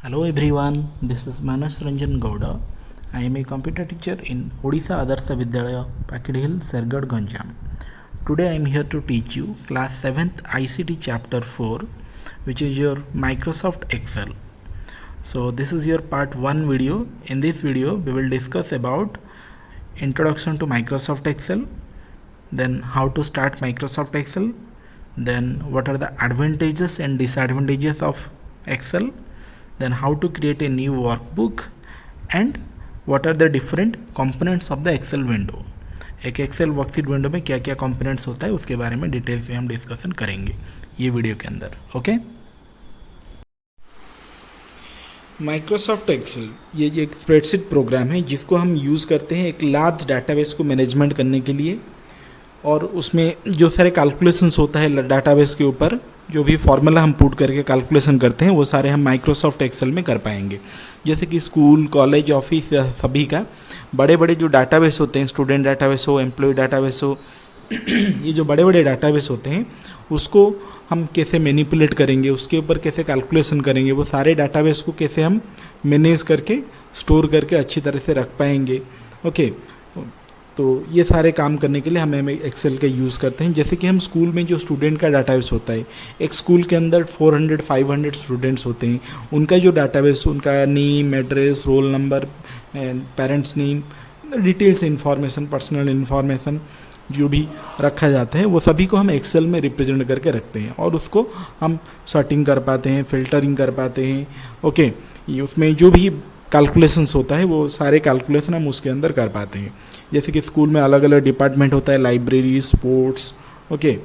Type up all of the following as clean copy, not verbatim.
Hello everyone, this is Manas Ranjan Gowda. I am a computer teacher in Odisha Adarsa Vidyalaya, Pakid Hill, Sergad, Ganjam. Today I am here to teach you class 7th ICT chapter 4, which is your Microsoft Excel. So this is your part 1 video. In this video we will discuss about introduction to Microsoft Excel, then how to start Microsoft Excel, then what are the advantages and disadvantages of Excel, then how to create a new workbook, and what are the different components of the Excel window. एक Excel worksheet window में क्या क्या components होता है उसके बारे में details में हम डिस्कशन करेंगे ये वीडियो के अंदर. ओके, माइक्रोसॉफ्ट एक्सेल ये एक स्प्रेडशीट प्रोग्राम है जिसको हम यूज़ करते हैं एक लार्ज डाटाबेस को मैनेजमेंट करने के लिए, और उसमें जो सारे कैलकुलेशंस होता है डाटाबेस के ऊपर, जो भी फार्मूला हम पुट करके कैलकुलेशन करते हैं वो सारे हम माइक्रोसॉफ्ट एक्सेल में कर पाएंगे. जैसे कि स्कूल, कॉलेज, ऑफिस, सभी का बड़े बड़े जो डाटाबेस होते हैं, स्टूडेंट डाटाबेस हो, एम्प्लॉय डाटाबेस हो, ये जो बड़े बड़े डाटाबेस होते हैं उसको हम कैसे मैनिपुलेट करेंगे, उसके ऊपर कैसे कैलकुलेशन करेंगे, वो सारे डाटाबेस को कैसे हम मैनेज करके स्टोर करके अच्छी तरह से रख पाएंगे. ओके, तो ये सारे काम करने के लिए हमें एक्सेल का यूज़ करते हैं. जैसे कि हम स्कूल में जो स्टूडेंट का डाटाबेस होता है, एक स्कूल के अंदर 400-500 स्टूडेंट्स होते हैं, उनका जो डाटाबेस, उनका name, address, roll number, parents name, details information, personal information जो भी रखा जाता है वो सभी को हम एक्सेल में रिप्रेजेंट करके रखते हैं, और उसको हम सॉर्टिंग कर पाते हैं, फिल्टरिंग कर पाते हैं. ओके, ये उसमें जो भी कैलकुलेशंस होता है वो सारे कैलकुलेशन हम उसके अंदर कर पाते हैं. जैसे कि स्कूल में अलग अलग डिपार्टमेंट होता है, लाइब्रेरी, स्पोर्ट्स, ओके,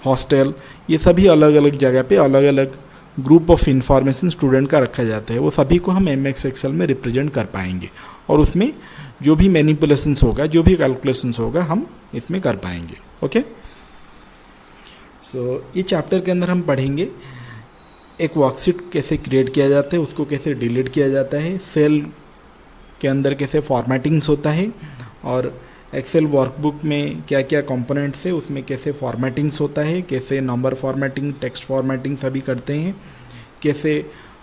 हॉस्टल, ये सभी अलग अलग जगह पे अलग अलग ग्रुप ऑफ इंफॉर्मेशन स्टूडेंट का रखा जाता है. वो सभी को हम एम एक्स एक्सेल में रिप्रेजेंट कर पाएंगे, और उसमें जो भी मैनिपुलेशंस होगा, जो भी कैलकुलेशंस होगा, हम इसमें कर पाएंगे. ओके, सो ये चैप्टर के अंदर हम पढ़ेंगे एक वर्कशीट कैसे क्रिएट किया जाता है, उसको कैसे डिलीट किया जाता है, सेल के अंदर कैसे फॉर्मेटिंग्स होता है, और एक्सेल वर्कबुक में क्या क्या कंपोनेंट्स है उसमें कैसे फॉर्मेटिंग्स होता है, कैसे नंबर फॉर्मेटिंग, टेक्स्ट फॉर्मेटिंग सभी करते हैं, कैसे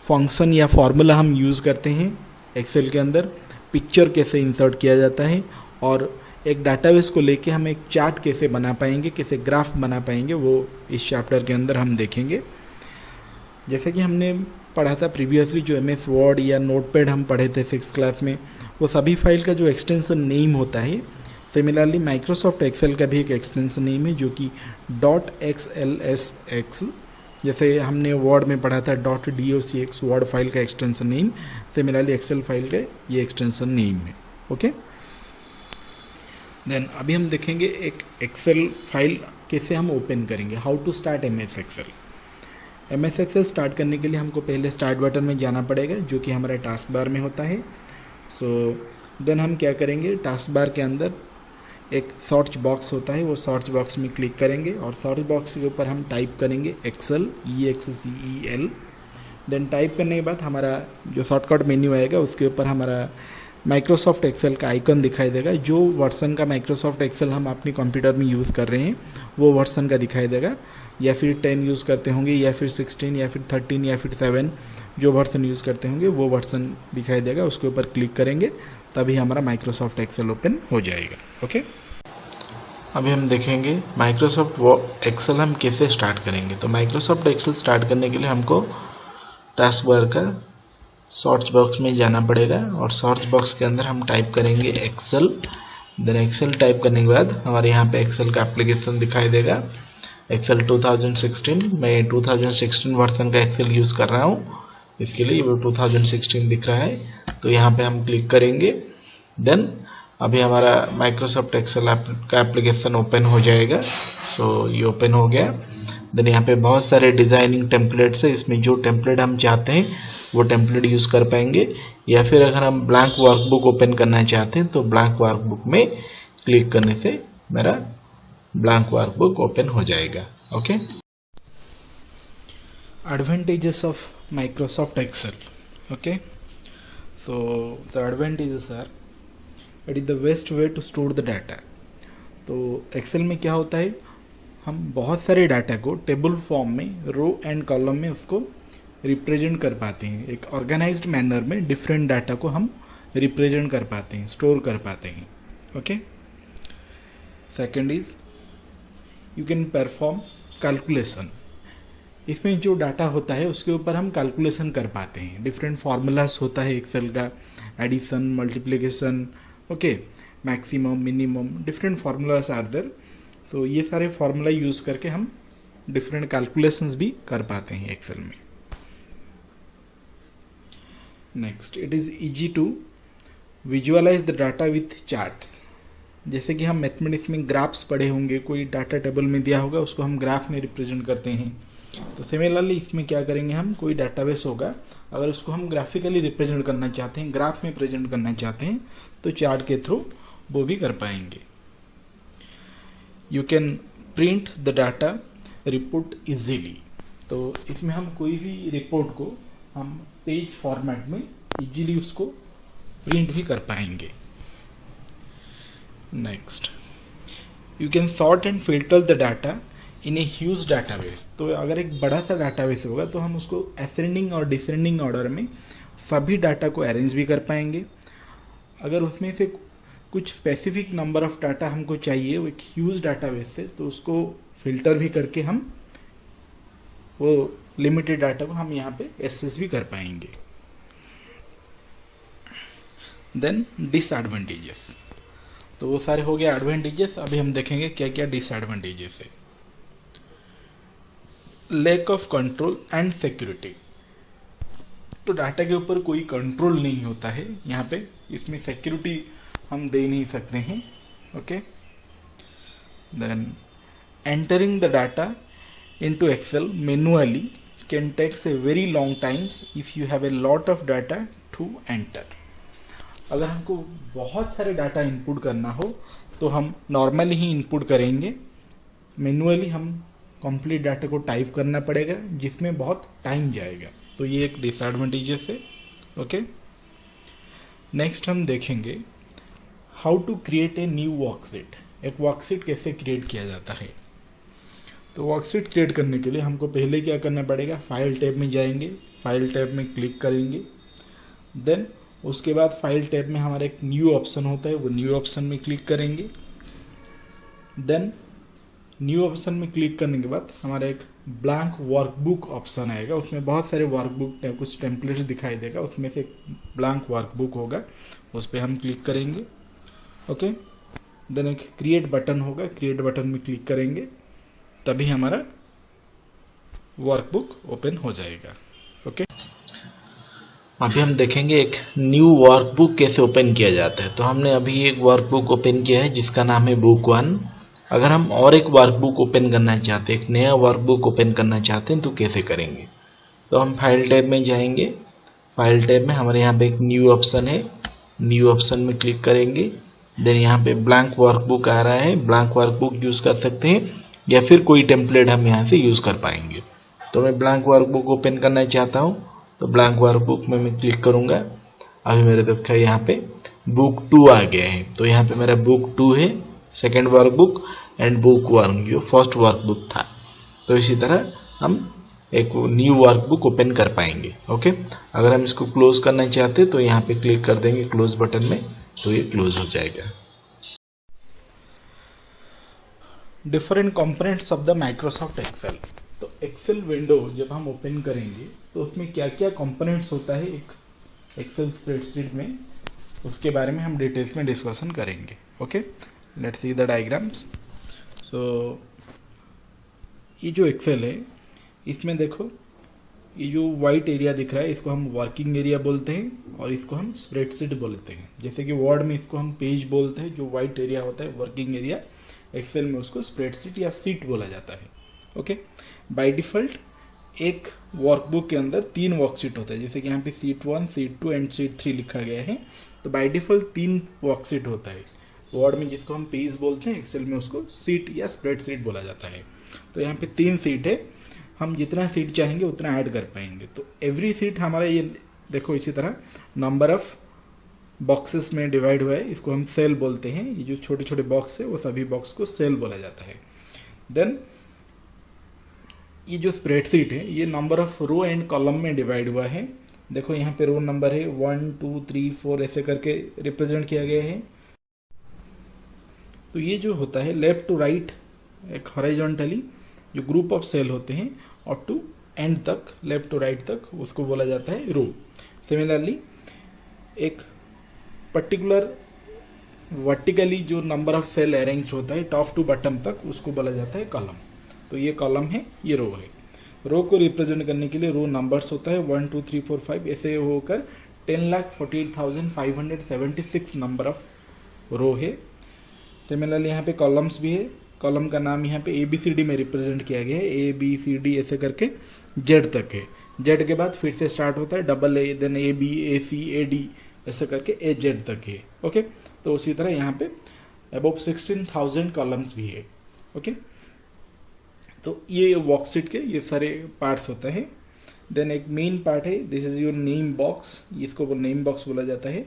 फंक्शन या फार्मूला हम यूज़ करते हैं एक्सेल के अंदर, पिक्चर कैसे इंसर्ट किया जाता है, और एक डाटाबेस को लेके हम एक चार्ट कैसे बना पाएंगे, कैसे ग्राफ बना पाएंगे, वो इस चैप्टर के अंदर हम देखेंगे. जैसे कि हमने पढ़ा था प्रीवियसली, जो MS वर्ड या नोटपैड हम पढ़े थे 6th क्लास में, वो सभी फाइल का जो एक्सटेंशन नेम होता है, सिमिलरली माइक्रोसॉफ्ट एक्सेल का भी एक एक्सटेंशन नेम है जो कि .xlsx, जैसे हमने वर्ड में पढ़ा था .docx वर्ड फाइल का extension name, similarly Excel file का ये एक्सटेंशन नेम है. ओके, देन अभी हम देखेंगे एक एक्सेल फाइल कैसे हम ओपन करेंगे, how to start MS Excel. MS Excel start करने के लिए हमको पहले स्टार्ट बटन में जाना पड़ेगा, जो कि हमारा टास्क बार में होता है. सो देन हम क्या करेंगे, टास्क बार के अंदर एक सर्च बॉक्स होता है, वो सर्च बॉक्स में क्लिक करेंगे, और सर्च बॉक्स के ऊपर हम टाइप करेंगे एक्सेल, EXCEL. देन टाइप करने के बाद हमारा जो शॉर्टकट मेन्यू आएगा उसके ऊपर हमारा माइक्रोसॉफ्ट एक्सेल का आइकन दिखाई देगा. जो वर्सन का माइक्रोसॉफ्ट एक्सेल हम अपने कंप्यूटर में यूज़ कर रहे हैं वो वर्सन का दिखाई देगा, या फिर 10 यूज़ करते होंगे, या फिर 16, या फिर 13, या फिर 7, जो वर्सन यूज़ करते होंगे वो वर्सन दिखाई देगा. उसके ऊपर क्लिक करेंगे तभी हमारा माइक्रोसॉफ्ट एक्सेल ओपन हो जाएगा. ओके, अभी हम देखेंगे माइक्रोसॉफ्ट एक्सेल हम कैसे स्टार्ट करेंगे. तो माइक्रोसॉफ्ट एक्सेल स्टार्ट करने के लिए हमको टास्क बार का सर्च बॉक्स में जाना पड़ेगा, और सर्च बॉक्स के अंदर हम टाइप करेंगे एक्सेल. देन एक्सेल टाइप करने के बाद हमारे यहाँ पे एक्सेल का एप्लीकेशन दिखाई देगा, एक्सेल 2016. मैं 2016 वर्जन का एक्सेल यूज़ कर रहा हूँ, इसके लिए वो 2016 दिख रहा है, तो यहाँ पे हम क्लिक करेंगे. देन अभी हमारा माइक्रोसॉफ्ट एक्सेल का एप्लीकेशन ओपन हो जाएगा. सो ये ओपन हो गया. देन यहाँ पे बहुत सारे डिज़ाइनिंग टेम्पलेट्स है, इसमें जो टेम्पलेट हम चाहते हैं वो टेम्पलेट यूज़ कर पाएंगे, या फिर अगर हम ब्लैंक वर्कबुक ओपन करना चाहते हैं तो ब्लैंक वर्कबुक में क्लिक करने से मेरा ब्लैंक वर्कबुक ओपन हो जाएगा. Okay, advantages of Microsoft Excel. Okay, so the advantages are, it is the best way to store the data. तो एक्सेल में क्या होता है, हम बहुत सारे डाटा को टेबल फॉर्म में रो एंड कॉलम में उसको रिप्रेजेंट कर पाते हैं, एक ऑर्गेनाइज्ड मैनर में डिफरेंट डाटा को हम रिप्रेजेंट कर पाते हैं, स्टोर कर पाते हैं। Okay, second is you can perform calculation. इसमें जो डाटा होता है उसके ऊपर हम कैलकुलेशन कर पाते हैं। डिफरेंट फार्मूलाज होता है एक्सेल का, addition, multiplication, okay, maximum, minimum, different formulas are there. So ये सारे फार्मूला यूज़ करके हम डिफरेंट कैलकुलेशंस भी कर पाते हैं एक्सेल में। Next, it is easy to visualise the data with charts. जैसे कि हम मैथमेटिक्स में ग्राफ्स पढ़े होंगे, कोई डाटा टेबल में दिया होगा उसको हम ग्राफ में रिप्रेजेंट करते हैं। तो सिमिलरली इसमें क्या करेंगे, हम कोई डाटाबेस होगा, अगर उसको हम ग्राफिकली रिप्रेजेंट करना चाहते हैं, ग्राफ में प्रेजेंट करना चाहते हैं, तो चार्ट के थ्रू वो भी कर पाएंगे। You can print the data report easily. तो इसमें हम कोई भी रिपोर्ट को हम पेज फॉर्मेट में इजीली उसको प्रिंट भी कर पाएंगे। Next, you can sort and filter the data in a huge database. तो अगर एक बड़ा सा डाटाबेस होगा तो हम उसको असेंडिंग और डिसेंडिंग ऑर्डर में सभी डाटा को अरेंज भी कर पाएंगे। अगर उसमें से कुछ स्पेसिफिक नंबर ऑफ डाटा हमको चाहिए वो एक ह्यूज डाटाबेस से, तो उसको फिल्टर भी करके हम वो लिमिटेड डाटा को हम यहाँ पे एक्सेस भी कर पाएंगे। देन डिसएडवांटेजेस, तो वो सारे हो गए एडवांटेजेस। अभी हम देखेंगे क्या क्या डिसएडवांटेजेस है। Lack of control and security, तो डाटा के ऊपर कोई कंट्रोल नहीं होता है यहाँ पे, इसमें सिक्योरिटी हम दे नहीं सकते हैं। Okay, then entering the data into Excel manually can takes a very long times if you have a lot of data to enter. अगर हमको बहुत सारे डाटा इनपुट करना हो तो हम नॉर्मली ही इनपुट करेंगे, मैनुअली हम कंप्लीट डाटा को टाइप करना पड़ेगा जिसमें बहुत टाइम जाएगा। तो ये एक डिसएडवांटेजेस है। ओके, नेक्स्ट हम देखेंगे how to create a new worksheet. एक वर्कशीट कैसे क्रिएट किया जाता है। तो वर्कशीट क्रिएट करने के लिए हमको पहले क्या करना पड़ेगा, फाइल टैब में जाएंगे, फाइल टैब में क्लिक करेंगे। देन उसके बाद फाइल टैब में हमारा एक न्यू ऑप्शन होता है, वो न्यू ऑप्शन में क्लिक करेंगे। देन न्यू ऑप्शन में क्लिक करने के बाद हमारा एक ब्लैंक वर्कबुक ऑप्शन आएगा, उसमें बहुत सारे वर्कबुक कुछ टेम्पलेट्स दिखाई देगा, उसमें से एक ब्लैंक वर्कबुक होगा, उस पर हम क्लिक करेंगे। ओके, देन एक क्रिएट बटन होगा, क्रिएट बटन में क्लिक करेंगे, तभी हमारा वर्कबुक ओपन हो जाएगा। ओके, अभी हम देखेंगे एक न्यू वर्कबुक कैसे ओपन किया जाता है। तो हमने अभी एक वर्कबुक ओपन किया है जिसका नाम है बुक 1। अगर हम और एक वर्कबुक ओपन करना चाहते हैं, एक नया वर्कबुक ओपन करना चाहते हैं, तो कैसे करेंगे। तो हम फाइल टैब में जाएंगे, फाइल टैब में हमारे यहाँ पे एक न्यू ऑप्शन है, न्यू ऑप्शन में क्लिक करेंगे। देन यहाँ पे ब्लैंक वर्कबुक आ रहा है, ब्लैंक वर्कबुक यूज़ कर सकते हैं या फिर कोई टेम्पलेट हम यहाँ से यूज़ कर पाएंगे। तो मैं ब्लैंक वर्कबुक ओपन करना चाहता हूँ, तो ब्लैंक वर्कबुक में मैं क्लिक करूँगा। अभी मेरे देखा यहाँ पे बुक 2 आ गया है, तो यहाँ पे मेरा बुक 2 है, सेकेंड वर्कबुक, एंड बुक 1 जो फर्स्ट वर्कबुक था। तो इसी तरह हम एक न्यू वर्कबुक ओपन कर पाएंगे। ओके, अगर हम इसको क्लोज करना चाहते हैं तो यहाँ पे क्लिक कर देंगे क्लोज बटन में, तो ये क्लोज हो जाएगा। Different components of the Microsoft Excel. तो एक्सेल विंडो जब हम ओपन करेंगे तो उसमें क्या क्या कंपोनेंट्स होता है एक एक्सेल स्प्रेडशीट में, उसके बारे में हम डिटेल्स में डिस्कशन करेंगे। Okay, let's see the diagrams. तो ये जो एक्सेल है इसमें देखो, ये जो वाइट एरिया दिख रहा है इसको हम वर्किंग एरिया बोलते हैं और इसको हम स्प्रेडशीट बोलते हैं। जैसे कि वर्ड में इसको हम पेज बोलते हैं, जो वाइट एरिया होता है वर्किंग एरिया, एक्सेल में उसको स्प्रेडशीट या सीट बोला जाता है। ओके, बाय डिफ़ॉल्ट एक वर्कबुक के अंदर 3 वर्कशीट होता है, जैसे कि यहाँ पे सीट 1, सीट 2 एंड सीट 3 लिखा गया है। तो बाय डिफ़ॉल्ट 3 वर्कशीट होता है वर्ड में, जिसको हम पेज बोलते हैं, एक्सेल में उसको सीट या स्प्रेडशीट बोला जाता है। तो यहाँ पे 3 सीट है, हम जितना सीट चाहेंगे उतना ऐड कर पाएंगे। तो एवरी सीट हमारा ये देखो इसी तरह नंबर ऑफ बॉक्सेस में डिवाइड हुआ है, इसको हम सेल बोलते हैं। ये जो छोटे छोटे बॉक्स है वो सभी बॉक्स को सेल बोला जाता है। देन ये जो स्प्रेडशीट है ये number of row and column में डिवाइड हुआ है। देखो यहाँ पे रो नंबर है 1 2 3 4 ऐसे करके रिप्रेजेंट किया गया है। तो ये जो होता है लेफ्ट टू राइट एक हॉरिजॉन्टली जो ग्रुप ऑफ सेल होते हैं अप टू एंड तक, लेफ्ट टू राइट तक, उसको बोला जाता है रो। सिमिलरली एक पर्टिकुलर वर्टिकली जो नंबर ऑफ सेल अरेंज होता है टॉप टू बॉटम तक, उसको बोला जाता है कॉलम। तो ये कॉलम है, ये रो है। रो को रिप्रेजेंट करने के लिए रो नंबर्स होता है 1 2 3 4 5 ऐसे होकर 10,48,576 नंबर ऑफ रो है। सिमिलरली यहाँ पे कॉलम्स भी है। कॉलम का नाम यहाँ पे ABCD में रिप्रेजेंट किया गया है, ABCD ऐसे करके जेड तक है। जेड के बाद फिर से स्टार्ट होता है double A, then AB AC AD ऐसे करके AZ तक है। ओके, तो उसी तरह यहाँ पे अबाउट 16,000 कॉलम्स भी है। ओके, तो ये वर्कशीट के ये सारे पार्ट्स होता है। देन एक मेन पार्ट है, this is your name box, इसको नेम बॉक्स बोला जाता है।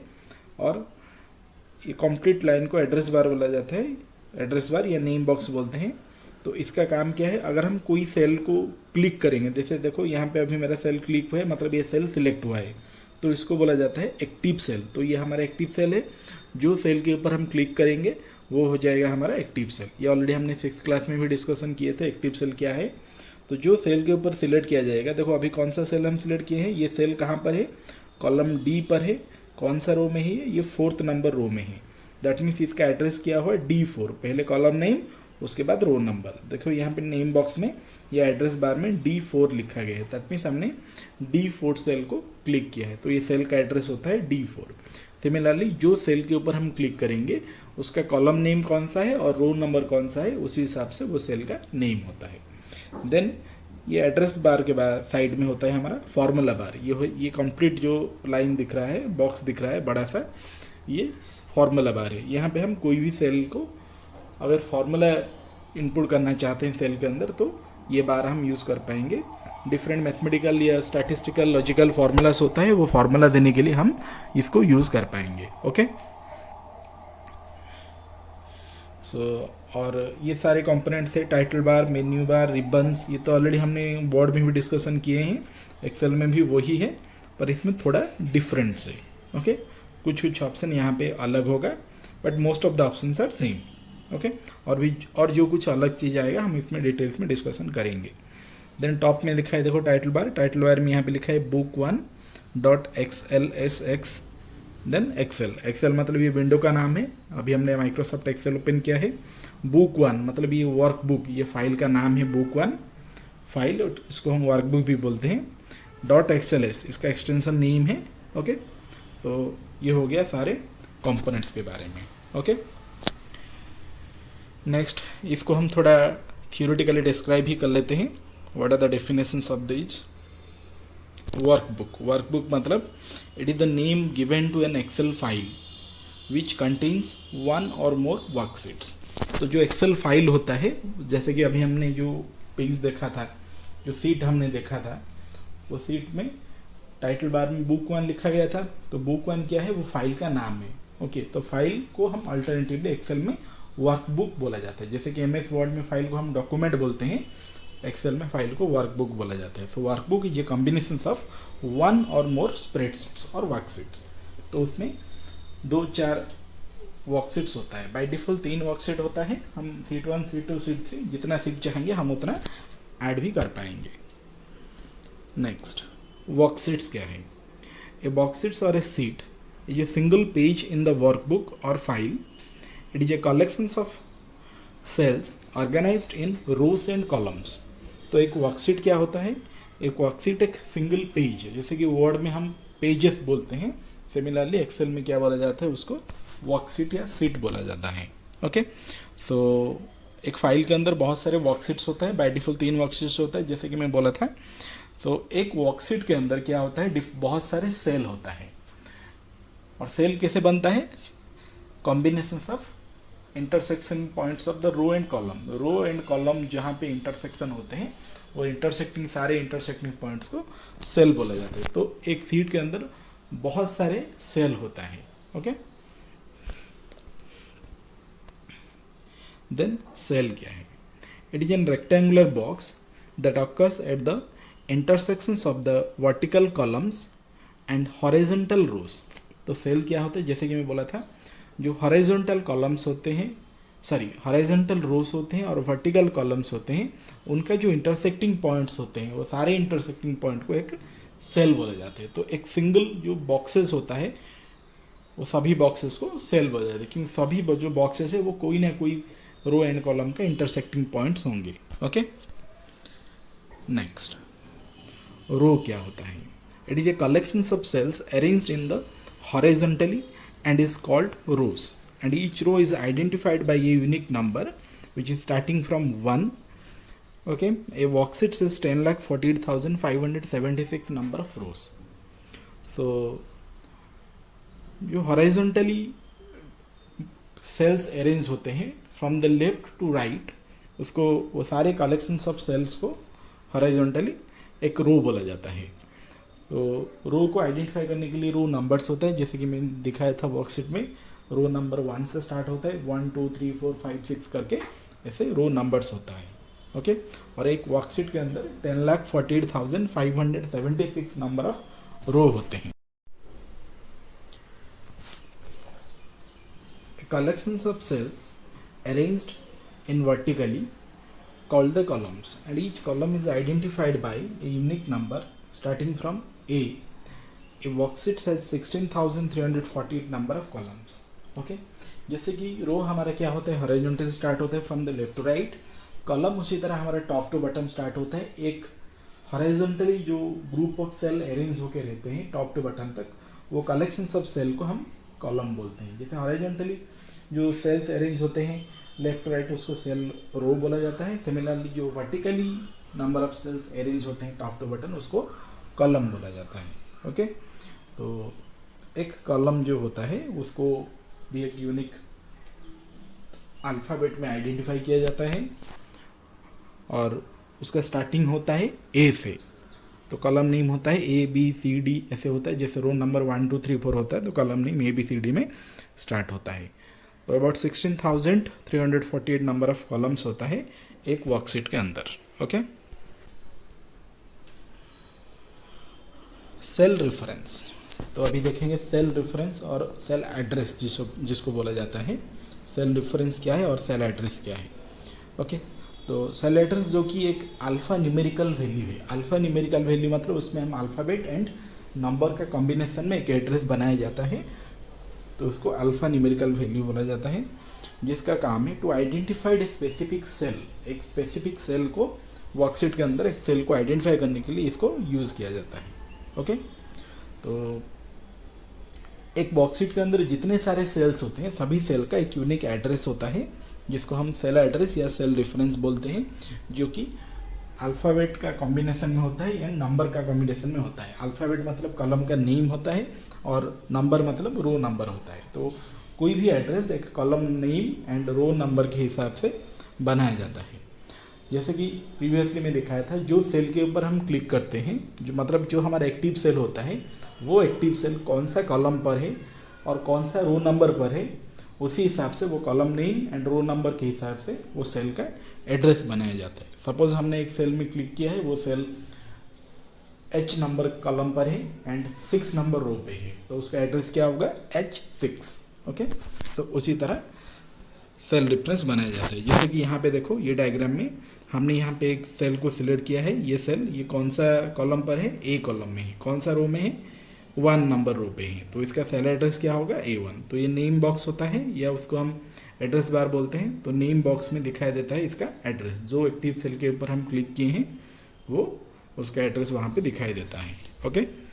और ये कंप्लीट लाइन को एड्रेस बार बोला जाता है, एड्रेस बार या नेम बॉक्स बोलते हैं। तो इसका काम क्या है, अगर हम कोई सेल को क्लिक करेंगे, जैसे देखो यहाँ पे अभी मेरा सेल क्लिक हुआ है, मतलब ये सेल सिलेक्ट हुआ है, तो इसको बोला जाता है एक्टिव सेल। तो ये हमारा एक्टिव सेल है, जो सेल के ऊपर हम क्लिक करेंगे वो हो जाएगा हमारा एक्टिव सेल। ये ऑलरेडी हमने 6th क्लास में भी डिस्कशन किए थे एक्टिव सेल क्या है। तो जो सेल के ऊपर सिलेक्ट किया जाएगा, देखो अभी कौन सा सेल हम सिलेक्ट किए हैं, ये सेल कहाँ पर है, कॉलम D पर है। कौन सा रो में है, ये 4th नंबर रो में है। दैट मीन्स इसका एड्रेस क्या हुआ D4, पहले कॉलम नेम उसके बाद रो नंबर। देखो यहाँ पे नेम बॉक्स में या एड्रेस बार में D4 लिखा गया है, दैट मीन्स हमने D4 सेल को क्लिक किया है, तो ये सेल का एड्रेस होता है D4। सिमिलरली जो सेल के ऊपर हम क्लिक करेंगे उसका कॉलम नेम कौन सा है और रो नंबर कौन सा है, उसी हिसाब से वो सेल का नेम होता है। देन ये एड्रेस बार के बाद साइड में होता है हमारा फॉर्मूला बार। ये कंप्लीट जो लाइन दिख रहा है, बॉक्स दिख रहा है बड़ा सा, ये फॉर्मूला बार है। यहाँ पे हम कोई भी सेल को अगर फॉर्मूला इनपुट करना चाहते हैं सेल के अंदर, तो ये बार हम यूज़ कर पाएंगे। डिफरेंट मैथमेटिकल या स्टैटिस्टिकल लॉजिकल फार्मूलास होता है, वो फार्मूला देने के लिए हम इसको यूज़ कर पाएंगे। ओके, सो और ये सारे कंपोनेंट्स है, title bar, menu bar, ribbons, ये तो ऑलरेडी हमने बोर्ड में भी डिस्कशन किए हैं, एक्सेल में भी वही है, पर इसमें थोड़ा डिफरेंस है। ओके, कुछ कुछ ऑप्शन यहाँ पे अलग होगा, but most of the options are same. Okay, और जो कुछ अलग चीज़ आएगा हम इसमें डिटेल्स में डिस्कशन करेंगे। देन टॉप में लिखा है देखो टाइटल बार में यहाँ पे लिखा है book1.xlsx, देन एक्सेल मतलब ये विंडो का नाम है। अभी हमने माइक्रोसॉफ्ट एक्सेल ओपन किया है। book1 मतलब ये वर्कबुक, ये फाइल का नाम है book1 फाइल, इसको हम वर्कबुक भी बोलते हैं। .xls इसका एक्सटेंशन नेम है। ओके, तो ये हो गया सारे कंपोनेंट्स के बारे में। ओके, नेक्स्ट इसको हम थोड़ा थियोरेटिकली डिस्क्राइब ही कर लेते हैं। What are the definitions of these? Workbook मतलब it is the name given to an Excel file which contains one or more worksheets। तो जो Excel फाइल होता है, जैसे कि अभी हमने जो पेज देखा था, जो सीट हमने देखा था, वो सीट में टाइटल बार में book1 लिखा गया था। तो book1 क्या है, वो फाइल का नाम है। ओके, तो फाइल को हम अल्टरनेटिवली एक्सेल में वर्कबुक बोला जाता है। जैसे कि MS वर्ड में फाइल को हम डॉक्यूमेंट बोलते हैं, एक्सेल में फाइल को वर्कबुक बोला जाता है। So workbook is a combination of one और मोर स्प्रेडशीट्स और वर्कशीट्स। तो उसमें 2-4 वर्कशीट्स होता है। बाय डिफॉल्ट 3 वर्कशीट होता है। हम सीट 1 सीट 2 सीट 3 जितना सीट चाहेंगे हम उतना ऐड भी कर पाएंगे। नेक्स्ट, वर्कशीट्स क्या है? ए वर्कशीट्स और a sheet is a single page in the workbook और file. It is a collection of cells organised in rows and columns. तो एक वर्कशीट क्या होता है? एक वर्कशीट एक सिंगल पेज है, जैसे कि वर्ड में हम पेजेस बोलते हैं, सिमिलरली एक्सेल में क्या बोला जाता है, उसको वर्कशीट या सीट बोला जाता है। ओके, सो एक फाइल के अंदर बहुत सारे वर्कशीट्स होता है। बाय डिफॉल्ट 3 वर्कशीट्स होता है, जैसे कि मैं बोला था। तो एक वर्कशीट के अंदर क्या होता है, बहुत सारे सेल होता है। और सेल कैसे बनता है? Combination of intersection points of the row and column. Row and column जहाँ पे इंटरसेक्शन होते हैं, वो सारे इंटरसेक्टिंग पॉइंट्स को सेल बोला जाता है। तो एक सीट के अंदर बहुत सारे सेल होता है। ओके, देन सेल क्या है? It is an rectangular box that occurs at the intersections of the vertical columns and horizontal rows। तो सेल क्या होता है, जैसे कि मैं बोला था, जो हॉरिजॉन्टल कॉलम्स होते हैं, सॉरी हॉरिजॉन्टल रोज होते हैं और वर्टिकल कॉलम्स होते हैं, उनका जो इंटरसेक्टिंग पॉइंट्स होते हैं वो सारे इंटरसेक्टिंग पॉइंट को एक सेल बोले जाते हैं। तो एक सिंगल जो बॉक्सेस होता है वो सभी बॉक्सेस को सेल बोला जाता है, क्योंकि सभी जो बॉक्सेस है वो कोई ना कोई रो एंड कॉलम का इंटरसेक्टिंग पॉइंट्स होंगे। ओके, नेक्स्ट रो क्या होता है? It is a collections of cells arranged in the horizontally and is called rows, and each row is identified by a unique number which is starting from 1. Okay, a worksheet says 10,48,576 number of rows. So जो horizontally cells arrange होते हैं from the left to right, उसको वो सारे collections of cells को horizontally एक रो बोला जाता है। तो रो को आइडेंटिफाई करने के लिए रो नंबर्स होता है, जैसे कि मैंने दिखाया था वर्कशीट में, रो नंबर 1 से स्टार्ट होता है, 1 2 3 4 5 6 करके ऐसे रो नंबर्स होता है। ओके, और एक वर्कशीट के अंदर 10,48,576 नंबर ऑफ रो होते हैं। Collections of cells arranged in vertically called the columns, and each column is identified by a unique number starting from A. A worksheet has 16,348 number of columns. Okay, जैसे कि रो हमारा क्या होता है, horizontal start होता है from the left to right, column उसी तरह हमारा टॉप टू बटन स्टार्ट होता है। एक हॉरिजॉन्टली जो ग्रुप ऑफ सेल अरेंज होकर रहते हैं टॉप टू बटन तक, वो कलेक्शंस ऑफ सेल को हम कॉलम बोलते हैं। जैसे हॉरिजॉन्टली जो सेल्स अरेंज होते हैं लेफ्ट टू राइट, उसको सेल रो बोला जाता है। सिमिलरली जो vertically number of cells arrange होते हैं टॉप टू बटन, उसको कॉलम बोला जाता है। ओके, तो एक कॉलम जो होता है उसको भी एक यूनिक अल्फ़ाबेट में आइडेंटिफाई किया जाता है और उसका स्टार्टिंग होता है ए से। तो कॉलम नेम होता है ए बी सी डी ऐसे होता है, जैसे रो नंबर 1 2 3 4 होता है तो column name A B C D में स्टार्ट होता है। तो अबाउट 16,348 नंबर ऑफ कॉलम्स होता है एक वर्कशीट के अंदर। Okay, cell reference. तो अभी देखेंगे सेल रेफरेंस और सेल एड्रेस जिसको बोला जाता है। सेल रेफरेंस क्या है और सेल एड्रेस क्या है? ओके, तो सेल एड्रेस जो कि एक अल्फ़ा न्यूमेरिकल वैल्यू है। अल्फ़ा न्यूमेरिकल वैल्यू मतलब उसमें हम अल्फ़ाबेट एंड नंबर का कॉम्बिनेशन में एक एड्रेस बनाया जाता है, तो उसको अल्फ़ा न्यूमेरिकल वैल्यू बोला जाता है, जिसका काम है टू आइडेंटिफाइड स्पेसिफिक सेल। एक स्पेसिफिक सेल को वर्कशीट के अंदर एक सेल को आइडेंटिफाई करने के लिए इसको यूज़ किया जाता है। ओके, तो एक वर्कशीट के अंदर जितने सारे सेल्स होते हैं सभी सेल का एक यूनिक एड्रेस होता है, जिसको हम सेल एड्रेस या सेल रेफरेंस बोलते हैं, जो कि अल्फ़ाबेट का कॉम्बिनेशन में होता है या नंबर का कॉम्बिनेशन में होता है। अल्फ़ाबेट मतलब कॉलम का नेम होता है और नंबर मतलब रो नंबर होता है। तो कोई भी एड्रेस एक column name and row number के हिसाब से बनाया जाता है। जैसे कि प्रीवियसली मैं दिखाया था, जो सेल के ऊपर हम क्लिक करते हैं, जो मतलब जो हमारा एक्टिव सेल होता है, वो एक्टिव सेल कौन सा कॉलम पर है और कौन सा रो नंबर पर है, उसी हिसाब से वो column name and row number के हिसाब से वो सेल का एड्रेस बनाया जाता है। सपोज हमने एक सेल में क्लिक किया है, वो सेल H नंबर कॉलम पर है एंड 6 नंबर रो पे है, तो उसका एड्रेस क्या होगा? H6। ओके, तो उसी तरह सेल रेफरेंस बनाया जाता है। जैसे कि यहाँ पे देखो, ये डायग्राम में हमने यहाँ पे एक सेल को सिलेक्ट किया है। ये सेल ये कौन सा कॉलम पर है? A कॉलम में है। कौन सा रो में है? 1 नंबर रो पे है, तो इसका सेल एड्रेस क्या होगा? A1। तो ये नेम बॉक्स होता है या उसको हम एड्रेस बार बोलते हैं। तो नेम बॉक्स में दिखाई देता है इसका एड्रेस, जो एक्टिव सेल के ऊपर हम क्लिक किए हैं वो उसका एड्रेस वहाँ पे दिखाई देता है। ओके।